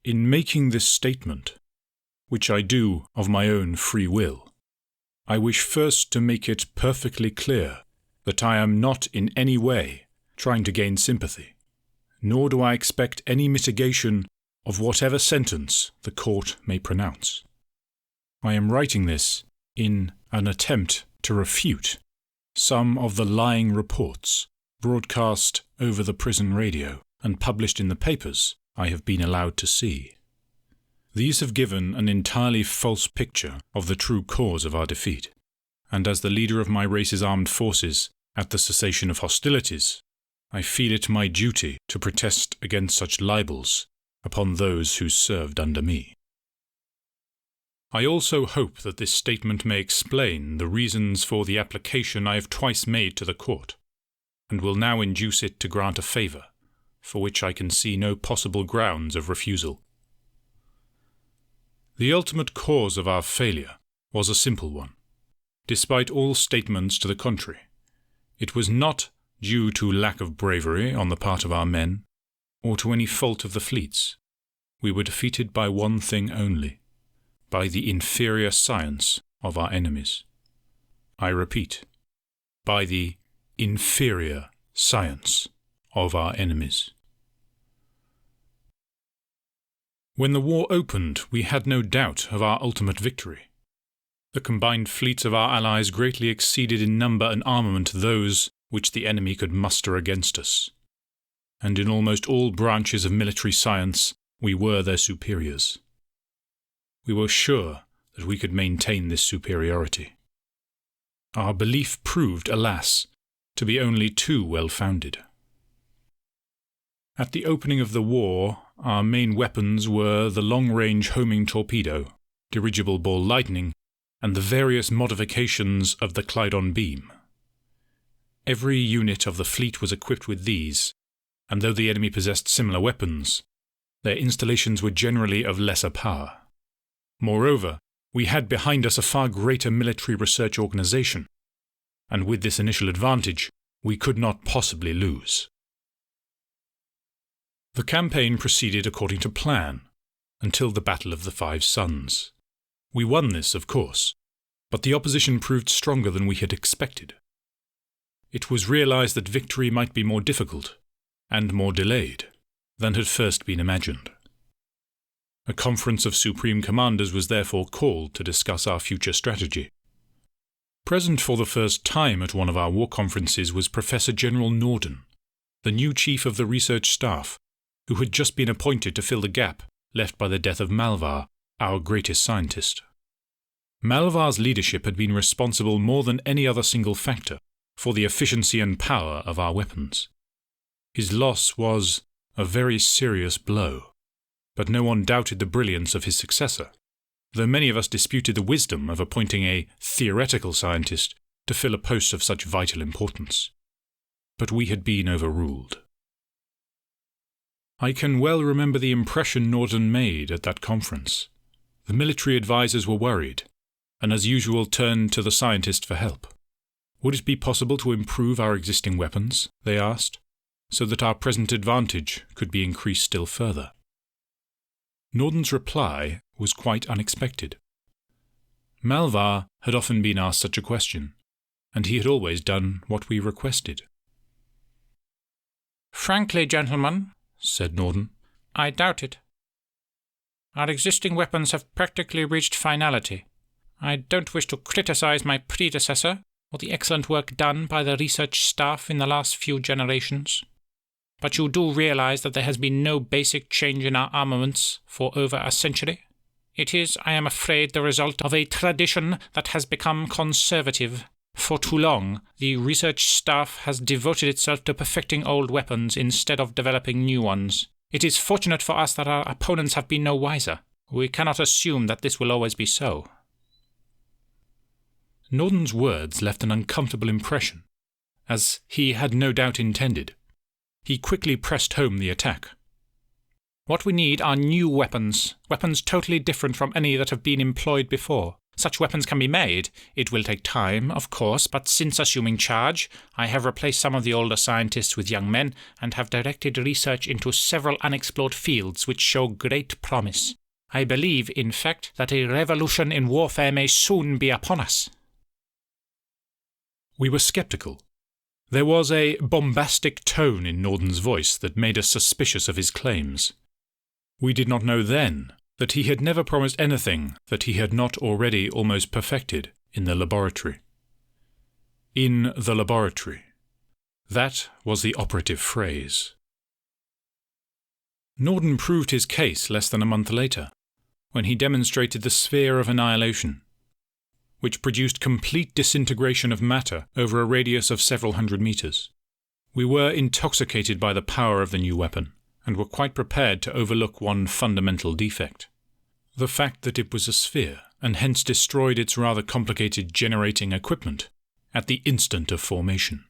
In making this statement, which I do of my own free will, I wish first to make it perfectly clear that I am not in any way trying to gain sympathy, nor do I expect any mitigation of whatever sentence the court may pronounce. I am writing this in an attempt to refute some of the lying reports broadcast over the prison radio and published in the papers I have been allowed to see. These have given an entirely false picture of the true cause of our defeat, and as the leader of my race's armed forces at the cessation of hostilities, I feel it my duty to protest against such libels upon those who served under me. I also hope that this statement may explain the reasons for the application I have twice made to the court, and will now induce it to grant a favour, for which I can see no possible grounds of refusal. The ultimate cause of our failure was a simple one, despite all statements to the contrary. It was not due to lack of bravery on the part of our men, or to any fault of the fleets. We were defeated by one thing only, by the inferior science of our enemies. I repeat, by the inferior science of our enemies. When the war opened, we had no doubt of our ultimate victory. The combined fleets of our allies greatly exceeded in number and armament those which the enemy could muster against us, and in almost all branches of military science we were their superiors. We were sure that we could maintain this superiority. Our belief proved, alas, to be only too well-founded. At the opening of the war, our main weapons were the long-range homing torpedo, dirigible ball lightning, and the various modifications of the Clydon beam. Every unit of the fleet was equipped with these, and though the enemy possessed similar weapons, their installations were generally of lesser power. Moreover, we had behind us a far greater military research organization, and with this initial advantage, we could not possibly lose. The campaign proceeded according to plan, until the Battle of the Five Suns. We won this, of course, but the opposition proved stronger than we had expected. It was realized that victory might be more difficult, and more delayed, than had first been imagined. A conference of supreme commanders was therefore called to discuss our future strategy. Present for the first time at one of our war conferences was Professor General Norden, the new chief of the research staff, who had just been appointed to fill the gap left by the death of Malvar, our greatest scientist. Malvar's leadership had been responsible more than any other single factor for the efficiency and power of our weapons. His loss was a very serious blow, but no one doubted the brilliance of his successor, though many of us disputed the wisdom of appointing a theoretical scientist to fill a post of such vital importance. But we had been overruled. I can well remember the impression Norden made at that conference. The military advisers were worried, and as usual turned to the scientist for help. Would it be possible to improve our existing weapons, they asked, so that our present advantage could be increased still further? Norden's reply was quite unexpected. Malvar had often been asked such a question, and he had always done what we requested. "Frankly, gentlemen," said Norden, "I doubt it. Our existing weapons have practically reached finality. I don't wish to criticize my predecessor or the excellent work done by the research staff in the last few generations, but you do realize that there has been no basic change in our armaments for over a century. It is, I am afraid, the result of a tradition that has become conservative. For too long, the research staff has devoted itself to perfecting old weapons instead of developing new ones. It is fortunate for us that our opponents have been no wiser. We cannot assume that this will always be so." Norden's words left an uncomfortable impression, as he had no doubt intended. He quickly pressed home the attack. "What we need are new weapons, weapons totally different from any that have been employed before. such weapons can be made. It will take time, of course, but since assuming charge, I have replaced some of the older scientists with young men and have directed research into several unexplored fields which show great promise. I believe, in fact, that a revolution in warfare may soon be upon us." We were sceptical. There was a bombastic tone in Norden's voice that made us suspicious of his claims. We did not know then that he had never promised anything that he had not already almost perfected in the laboratory. In the laboratory. That was the operative phrase. Norden proved his case less than a month later, when he demonstrated the sphere of annihilation, which produced complete disintegration of matter over a radius of several hundred meters. We were intoxicated by the power of the new weapon, and were quite prepared to overlook one fundamental defect: the fact that it was a sphere, and hence destroyed its rather complicated generating equipment at the instant of formation.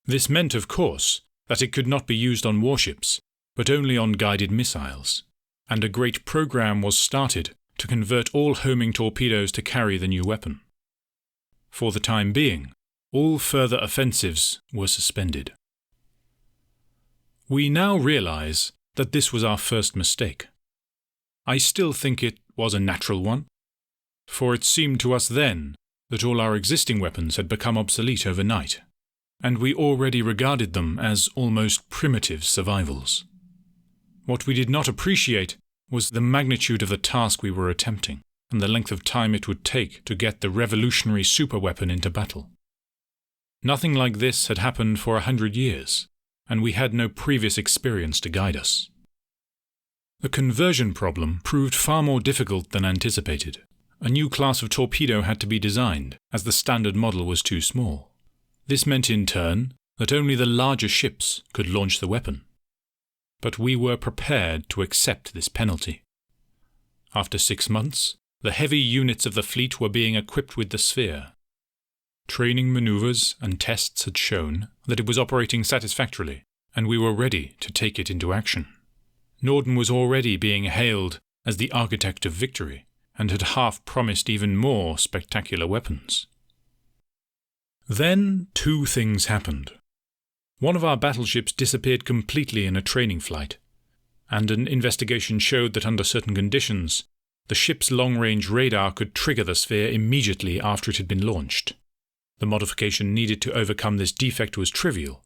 This meant, of course, that it could not be used on warships, but only on guided missiles, and a great program was started to convert all homing torpedoes to carry the new weapon. For the time being, all further offensives were suspended. We now realize that this was our first mistake. I still think it was a natural one, for it seemed to us then that all our existing weapons had become obsolete overnight, and we already regarded them as almost primitive survivals. What we did not appreciate was the magnitude of the task we were attempting, and the length of time it would take to get the revolutionary superweapon into battle. Nothing like this had happened for 100 years, and we had no previous experience to guide us. The conversion problem proved far more difficult than anticipated. A new class of torpedo had to be designed, as the standard model was too small. This meant in turn that only the larger ships could launch the weapon. But we were prepared to accept this penalty. After 6 months, the heavy units of the fleet were being equipped with the sphere. Training maneuvers and tests had shown that it was operating satisfactorily, and we were ready to take it into action. Norden was already being hailed as the architect of victory, and had half promised even more spectacular weapons. Then 2 things happened. One of our battleships disappeared completely in a training flight, and an investigation showed that under certain conditions, the ship's long-range radar could trigger the sphere immediately after it had been launched. The modification needed to overcome this defect was trivial,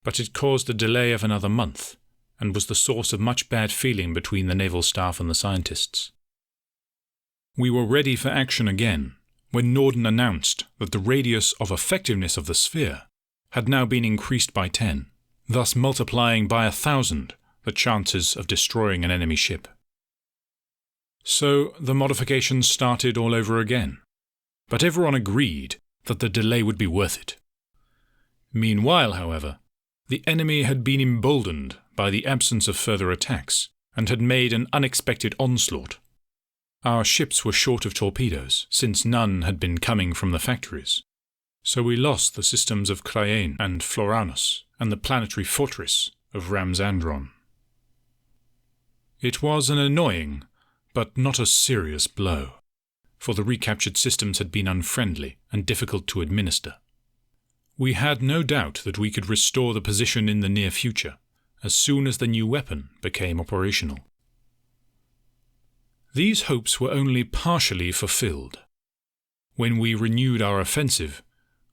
but it caused a delay of another month, and was the source of much bad feeling between the naval staff and the scientists. We were ready for action again, when Norden announced that the radius of effectiveness of the sphere had now been increased by 10, thus multiplying by 1,000 the chances of destroying an enemy ship. So the modifications started all over again, but everyone agreed that the delay would be worth it. Meanwhile, however, the enemy had been emboldened by the absence of further attacks, and had made an unexpected onslaught. Our ships were short of torpedoes, since none had been coming from the factories. So we lost the systems of Clarke and Floranus, and the planetary fortress of Ramsandron. It was an annoying, but not a serious blow, for the recaptured systems had been unfriendly and difficult to administer. We had no doubt that we could restore the position in the near future, as soon as the new weapon became operational. These hopes were only partially fulfilled. When we renewed our offensive,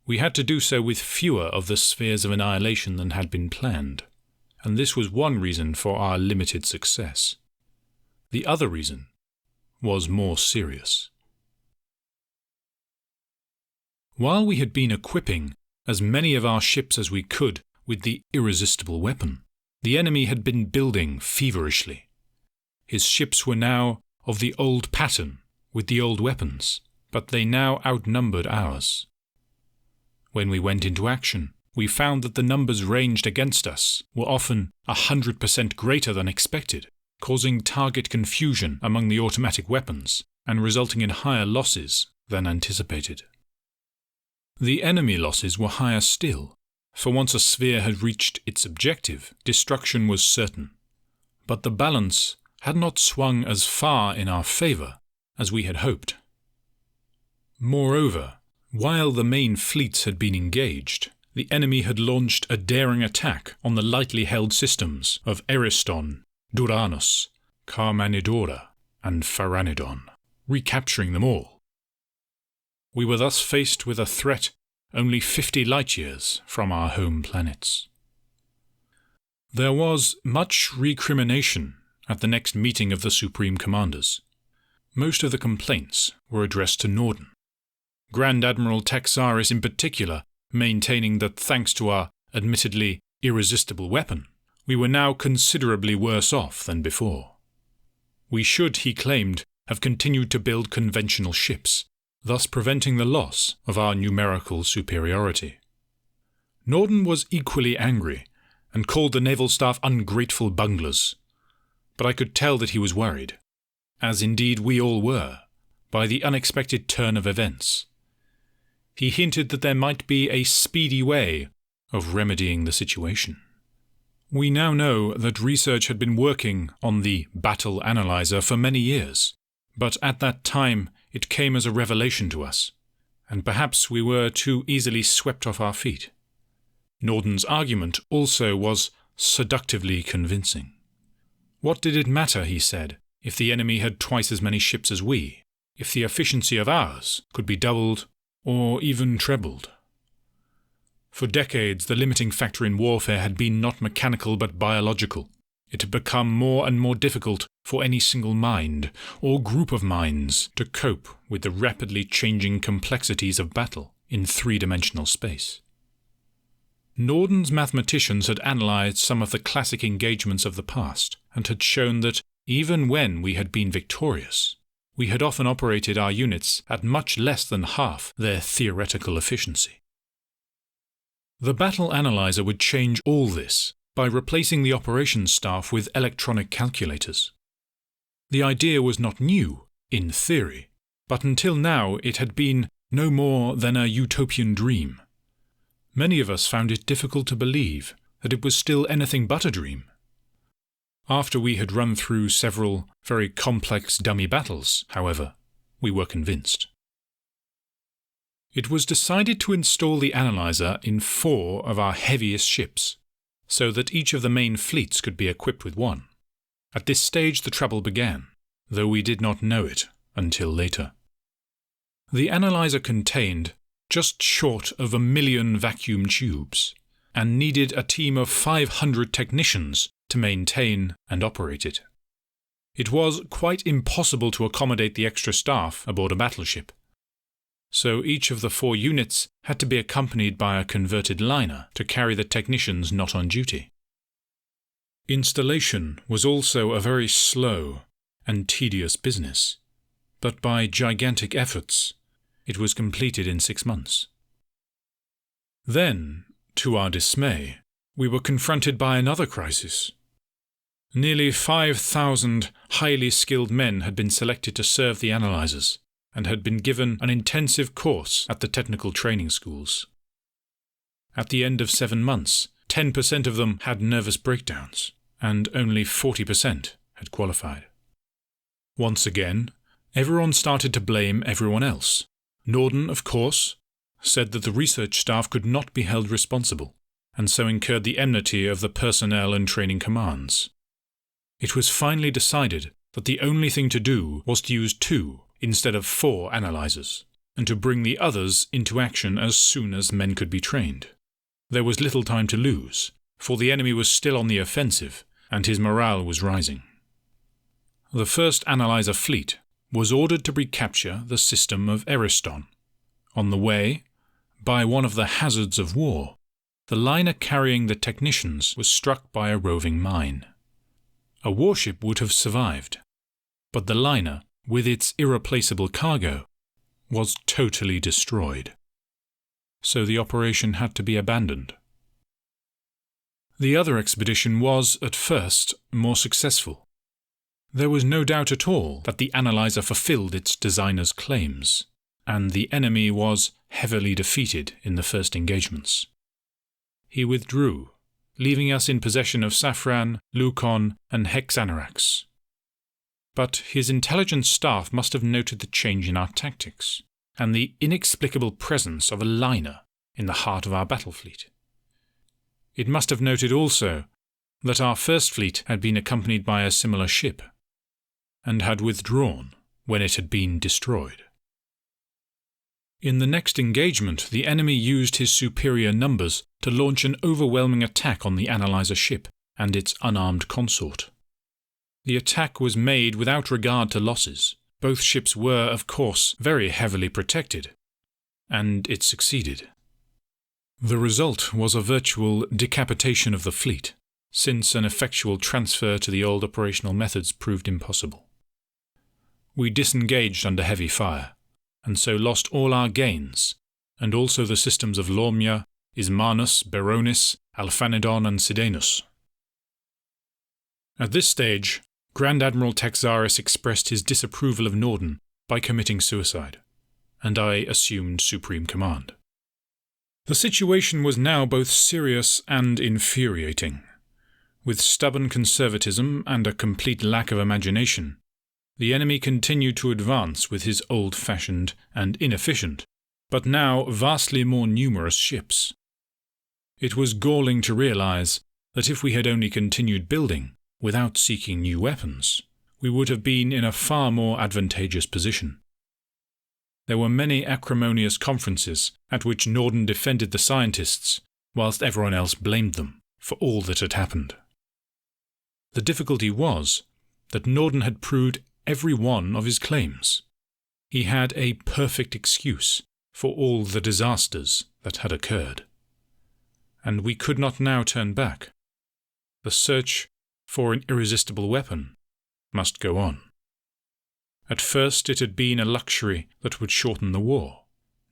we had to do so with fewer of the spheres of annihilation than had been planned, and this was one reason for our limited success. The other reason was more serious. While we had been equipping as many of our ships as we could with the irresistible weapon, the enemy had been building feverishly. His ships were now of the old pattern with the old weapons, but they now outnumbered ours. When we went into action, we found that the numbers ranged against us were often 100% greater than expected, causing target confusion among the automatic weapons and resulting in higher losses than anticipated. The enemy losses were higher still, for once a sphere had reached its objective, destruction was certain. But the balance had not swung as far in our favor as we had hoped. Moreover, while the main fleets had been engaged, the enemy had launched a daring attack on the lightly held systems of Eriston, Duranus, Carmanidora, and Pharanidon, recapturing them all. We were thus faced with a threat only 50 light-years from our home planets. There was much recrimination at the next meeting of the Supreme Commanders. Most of the complaints were addressed to Norden. Grand Admiral Taxaris in particular, maintaining that thanks to our admittedly irresistible weapon, we were now considerably worse off than before. We should, he claimed, have continued to build conventional ships, thus preventing the loss of our numerical superiority. Norden was equally angry and called the naval staff ungrateful bunglers, but I could tell that he was worried, as indeed we all were, by the unexpected turn of events. He hinted that there might be a speedy way of remedying the situation. We now know that research had been working on the battle analyzer for many years, but at that time it came as a revelation to us, and perhaps we were too easily swept off our feet. Norden's argument also was seductively convincing. What did it matter, he said, if the enemy had twice as many ships as we, if the efficiency of ours could be doubled or even trebled? For decades, the limiting factor in warfare had been not mechanical but biological. It had become more and more difficult for any single mind, or group of minds, to cope with the rapidly changing complexities of battle in three-dimensional space. Norden's mathematicians had analysed some of the classic engagements of the past, and had shown that, even when we had been victorious, we had often operated our units at much less than half their theoretical efficiency. The battle analyzer would change all this by replacing the operations staff with electronic calculators. The idea was not new, in theory, but until now it had been no more than a utopian dream. Many of us found it difficult to believe that it was still anything but a dream. After we had run through several very complex dummy battles, however, we were convinced. It was decided to install the analyzer in 4 of our heaviest ships, so that each of the main fleets could be equipped with one. At this stage the trouble began, though we did not know it until later. The analyzer contained just short of 1 million vacuum tubes, and needed a team of 500 technicians to maintain and operate it. It was quite impossible to accommodate the extra staff aboard a battleship, so each of the 4 units had to be accompanied by a converted liner to carry the technicians not on duty. Installation was also a very slow and tedious business, but by gigantic efforts, it was completed in 6 months. Then, to our dismay, we were confronted by another crisis. Nearly 5,000 highly skilled men had been selected to serve the analyzers, and had been given an intensive course at the technical training schools. At the end of 7 months, 10% of them had nervous breakdowns, and only 40% had qualified. Once again, everyone started to blame everyone else. Norden, of course, said that the research staff could not be held responsible, and so incurred the enmity of the personnel and training commands. It was finally decided that the only thing to do was to use 2 instead of 4 analyzers, and to bring the others into action as soon as men could be trained. There was little time to lose, for the enemy was still on the offensive, and his morale was rising. The first analyzer fleet was ordered to recapture the system of Eriston. On the way, by one of the hazards of war, the liner carrying the technicians was struck by a roving mine. A warship would have survived, but the liner, with its irreplaceable cargo, was totally destroyed. So the operation had to be abandoned. The other expedition was, at first, more successful. There was no doubt at all that the analyzer fulfilled its designer's claims, and the enemy was heavily defeated in the first engagements. He withdrew, leaving us in possession of Safran, Lukon, and Hexanarax. But his intelligence staff must have noted the change in our tactics, and the inexplicable presence of a liner in the heart of our battle fleet. It must have noted also that our first fleet had been accompanied by a similar ship, and had withdrawn when it had been destroyed. In the next engagement, the enemy used his superior numbers to launch an overwhelming attack on the analyzer ship and its unarmed consort. The attack was made without regard to losses. Both ships were, of course, very heavily protected, and it succeeded. The result was a virtual decapitation of the fleet, since an effectual transfer to the old operational methods proved impossible. We disengaged under heavy fire, and so lost all our gains, and also the systems of Lormia, Ismanus, Beronis, Alphanedon, and Sidenus. At this stage, Grand Admiral Taxaris expressed his disapproval of Norden by committing suicide, and I assumed supreme command. The situation was now both serious and infuriating. With stubborn conservatism and a complete lack of imagination, the enemy continued to advance with his old-fashioned and inefficient, but now vastly more numerous ships. It was galling to realize that if we had only continued building, without seeking new weapons, we would have been in a far more advantageous position. There were many acrimonious conferences at which Norden defended the scientists, whilst everyone else blamed them for all that had happened. The difficulty was that Norden had proved every one of his claims. He had a perfect excuse for all the disasters that had occurred. And we could not now turn back. The search for an irresistible weapon must go on. At first it had been a luxury that would shorten the war.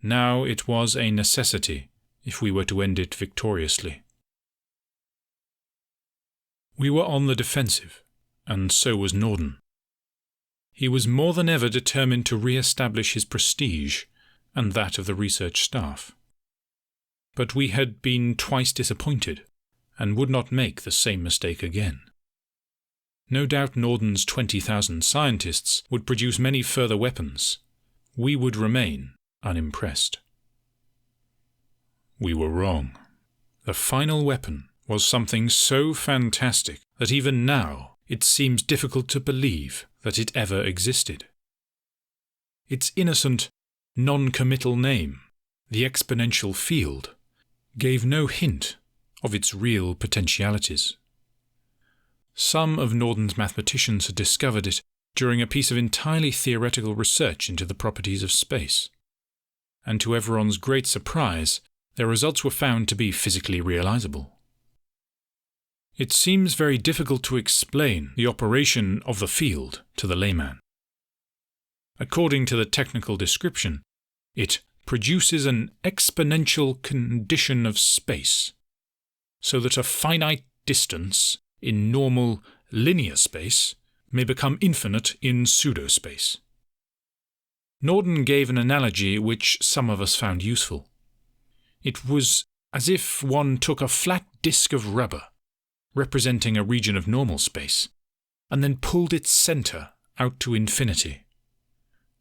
Now it was a necessity if we were to end it victoriously. We were on the defensive, and so was Norden. He was more than ever determined to re-establish his prestige and that of the research staff. But we had been twice disappointed, and would not make the same mistake again. No doubt Norden's 20,000 scientists would produce many further weapons. We would remain unimpressed. We were wrong. The final weapon was something so fantastic that even now it seems difficult to believe that it ever existed. Its innocent, non-committal name, the exponential field, gave no hint of its real potentialities. Some of Norden's mathematicians had discovered it during a piece of entirely theoretical research into the properties of space, and to everyone's great surprise, their results were found to be physically realizable. It seems very difficult to explain the operation of the field to the layman. According to the technical description, it produces an exponential condition of space, so that a finite distance in normal linear space may become infinite in pseudospace. Norden gave an analogy which some of us found useful. It was as if one took a flat disk of rubber, representing a region of normal space, and then pulled its center out to infinity.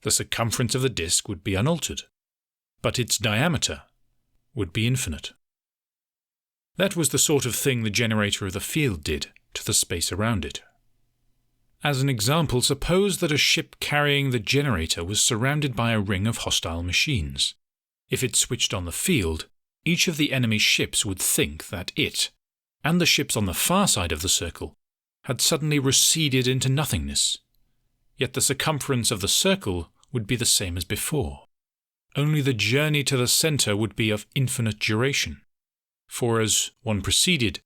The circumference of the disk would be unaltered, but its diameter would be infinite. That was the sort of thing the generator of the field did to the space around it. As an example, suppose that a ship carrying the generator was surrounded by a ring of hostile machines. If it switched on the field, each of the enemy ships would think that it, and the ships on the far side of the circle, had suddenly receded into nothingness. Yet the circumference of the circle would be the same as before. Only the journey to the center would be of infinite duration, for as one proceeded,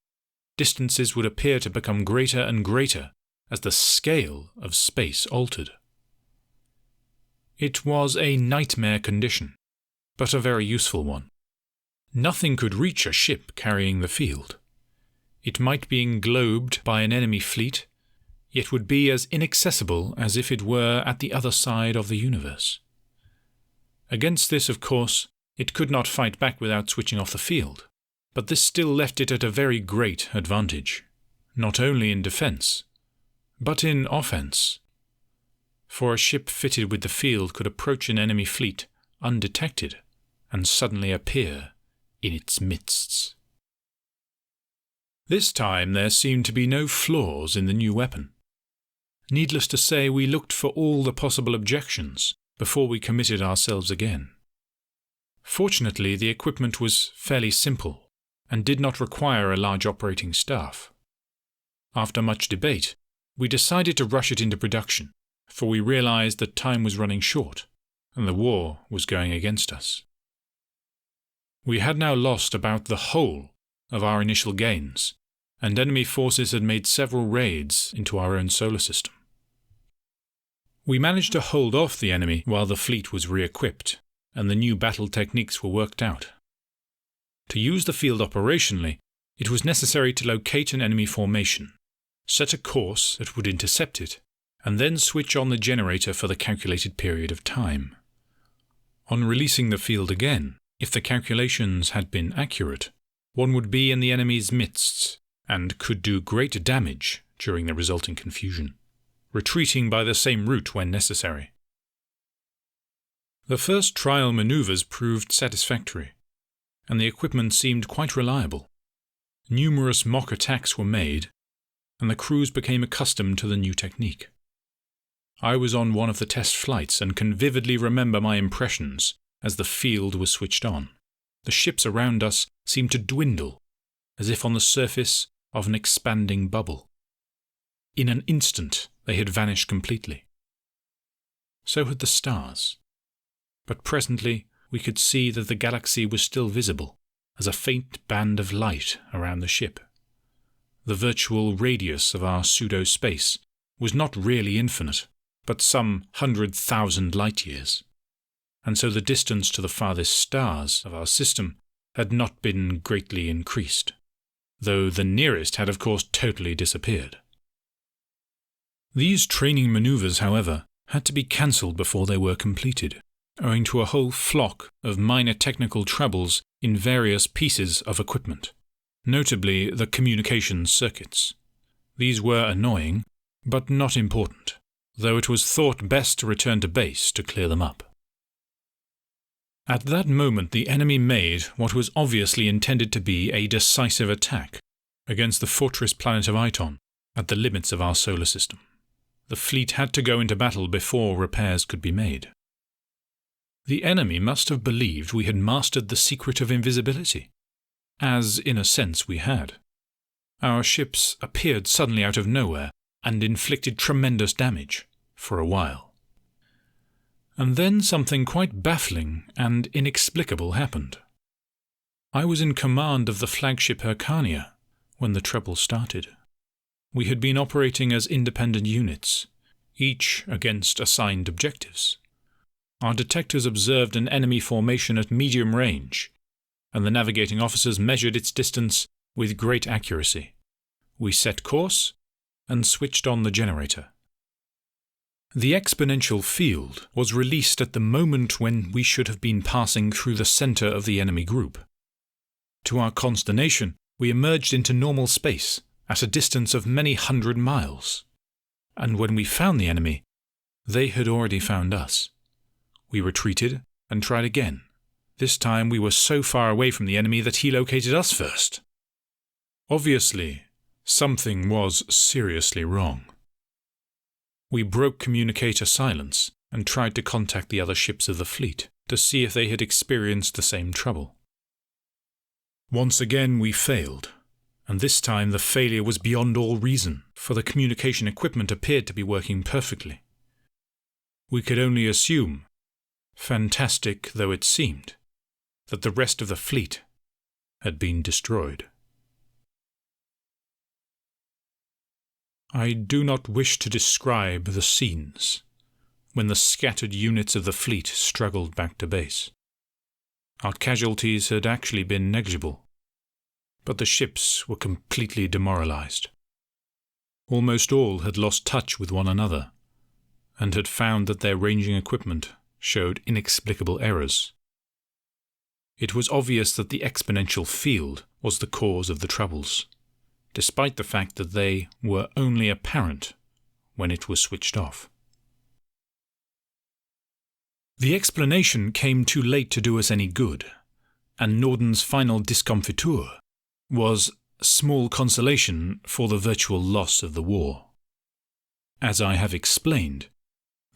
distances would appear to become greater and greater as the scale of space altered. It was a nightmare condition, but a very useful one. Nothing could reach a ship carrying the field. It might be englobed by an enemy fleet, yet would be as inaccessible as if it were at the other side of the universe. Against this, of course, it could not fight back without switching off the field, but this still left it at a very great advantage, not only in defense, but in offense. For a ship fitted with the field could approach an enemy fleet undetected, and suddenly appear in its midst. This time there seemed to be no flaws in the new weapon. Needless to say, we looked for all the possible objections before we committed ourselves again. Fortunately, the equipment was fairly simple and did not require a large operating staff. After much debate, we decided to rush it into production, for we realized that time was running short and the war was going against us. We had now lost about the whole of our initial gains, and enemy forces had made several raids into our own solar system. We managed to hold off the enemy while the fleet was re-equipped and the new battle techniques were worked out. To use the field operationally, it was necessary to locate an enemy formation, set a course that would intercept it, and then switch on the generator for the calculated period of time. On releasing the field again, if the calculations had been accurate, one would be in the enemy's midst and could do great damage during the resulting confusion, retreating by the same route when necessary. The first trial maneuvers proved satisfactory, and the equipment seemed quite reliable. Numerous mock attacks were made, and the crews became accustomed to the new technique. I was on one of the test flights and can vividly remember my impressions as the field was switched on. The ships around us seemed to dwindle, as if on the surface of an expanding bubble. In an instant, they had vanished completely. So had the stars. But presently we could see that the galaxy was still visible, as a faint band of light around the ship. The virtual radius of our pseudo-space was not really infinite, but some 100,000 light-years, and so the distance to the farthest stars of our system had not been greatly increased, though the nearest had of course totally disappeared. These training maneuvers, however, had to be cancelled before they were completed, owing to a whole flock of minor technical troubles in various pieces of equipment, notably the communications circuits. These were annoying, but not important, though it was thought best to return to base to clear them up. At that moment the enemy made what was obviously intended to be a decisive attack against the fortress planet of Iton at the limits of our solar system. The fleet had to go into battle before repairs could be made. The enemy must have believed we had mastered the secret of invisibility, as in a sense we had. Our ships appeared suddenly out of nowhere and inflicted tremendous damage for a while. And then something quite baffling and inexplicable happened. I was in command of the flagship Hyrcania when the trouble started. We had been operating as independent units, each against assigned objectives. Our detectors observed an enemy formation at medium range, and the navigating officers measured its distance with great accuracy. We set course and switched on the generator. The exponential field was released at the moment when we should have been passing through the center of the enemy group. To our consternation, we emerged into normal space at a distance of many 100 miles, and when we found the enemy, they had already found us. We retreated and tried again. This time we were so far away from the enemy that he located us first. Obviously, something was seriously wrong. We broke communicator silence and tried to contact the other ships of the fleet to see if they had experienced the same trouble. Once again we failed, and this time the failure was beyond all reason, for the communication equipment appeared to be working perfectly. We could only assume, fantastic though it seemed, that the rest of the fleet had been destroyed. I do not wish to describe the scenes when the scattered units of the fleet struggled back to base. Our casualties had actually been negligible, but the ships were completely demoralized. Almost all had lost touch with one another, and had found that their ranging equipment showed inexplicable errors. It was obvious that the exponential field was the cause of the troubles, despite the fact that they were only apparent when it was switched off. The explanation came too late to do us any good, and Norden's final discomfiture was small consolation for the virtual loss of the war. As I have explained,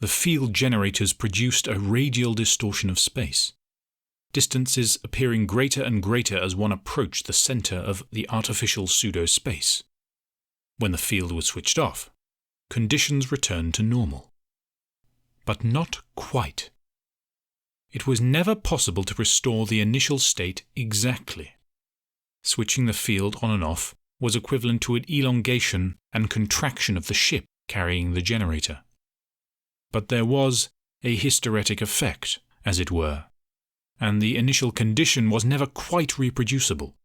the field generators produced a radial distortion of space, distances appearing greater and greater as one approached the center of the artificial pseudo-space. When the field was switched off, conditions returned to normal. But not quite. It was never possible to restore the initial state exactly. Switching the field on and off was equivalent to an elongation and contraction of the ship carrying the generator. But there was a hysteretic effect, as it were, and the initial condition was never quite reproducible,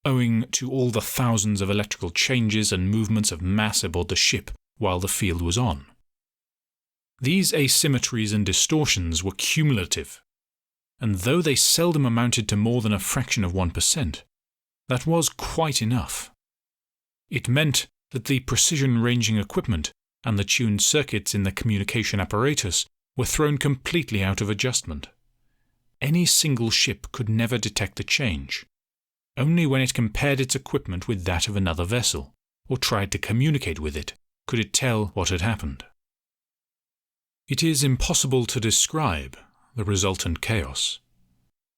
owing to all the thousands of electrical changes and movements of mass aboard the ship while the field was on. These asymmetries and distortions were cumulative, and though they seldom amounted to more than a fraction of 1%, that was quite enough. It meant that the precision-ranging equipment and the tuned circuits in the communication apparatus were thrown completely out of adjustment. Any single ship could never detect the change. Only when it compared its equipment with that of another vessel, or tried to communicate with it, could it tell what had happened. It is impossible to describe the resultant chaos.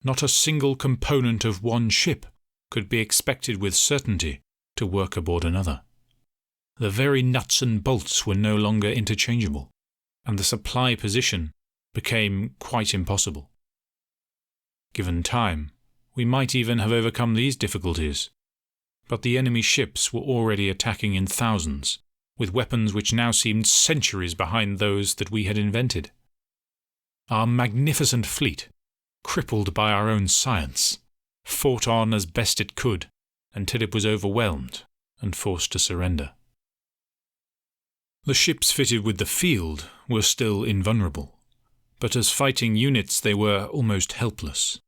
Not a single component of one ship could be expected with certainty to work aboard another. The very nuts and bolts were no longer interchangeable, and the supply position became quite impossible. Given time, we might even have overcome these difficulties, but the enemy ships were already attacking in thousands, with weapons which now seemed centuries behind those that we had invented. Our magnificent fleet, crippled by our own science, fought on as best it could until it was overwhelmed and forced to surrender. The ships fitted with the field were still invulnerable, but as fighting units they were almost helpless.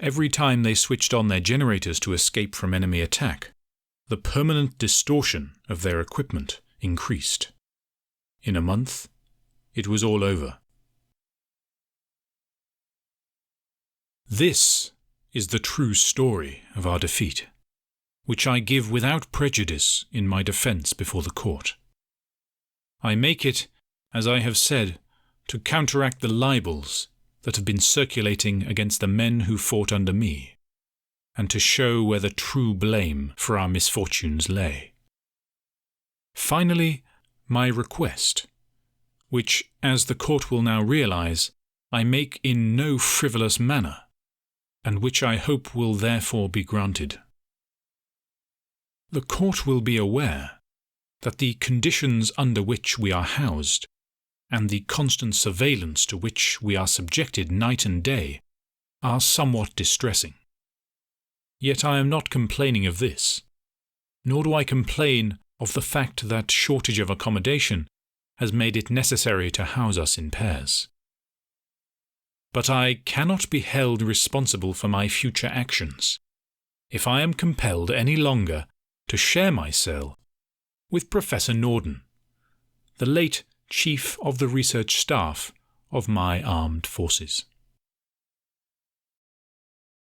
Every time they switched on their generators to escape from enemy attack, the permanent distortion of their equipment increased. In a month, it was all over. This is the true story of our defeat, which I give without prejudice in my defense before the court. I make it, as I have said, to counteract the libels that have been circulating against the men who fought under me, and to show where the true blame for our misfortunes lay. Finally, my request, which, as the court will now realize, I make in no frivolous manner, and which I hope will therefore be granted. The court will be aware that the conditions under which we are housed, and the constant surveillance to which we are subjected night and day, are somewhat distressing. Yet I am not complaining of this, nor do I complain of the fact that shortage of accommodation has made it necessary to house us in pairs. But I cannot be held responsible for my future actions if I am compelled any longer to share my cell with Professor Norden, the late Chief of the Research Staff of my armed forces.